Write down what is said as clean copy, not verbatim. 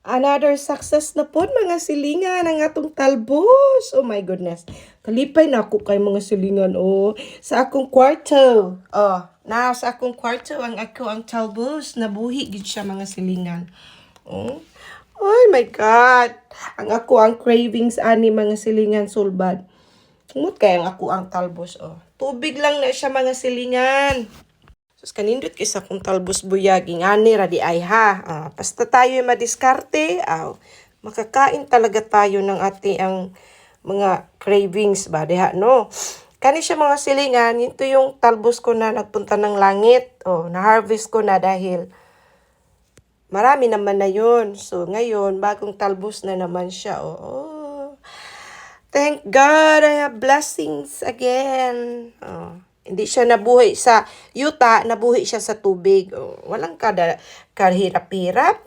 Another success na po mga silingan ang atong talbos. Oh my goodness. Kalipay na ako kay mga silingan. Oh, sa akong kwarto. Oh, sa akong kwarto ang talbos. Nabuhi gid siya mga silingan. Oh. Oh my God. Ang cravings ani mga silingan sulbad. Tumot kay ang talbos. Oh. Tubig lang na siya mga silingan. Sus kanindot kisa kung talbos buyagi ngani ra di ay ha. Basta tayo ay madiskarte, makakain talaga tayo ng ang mga cravings ba diha no. Kani siya mga silingan, ito yung talbos ko na nagpunta ng langit. Na-harvest ko na dahil marami naman na yun. So ngayon, bagong talbos na naman siya. Thank God I have blessings again. Hindi siya nabuhay sa yuta, nabuhay siya sa tubig. Walang kahirap-hirap.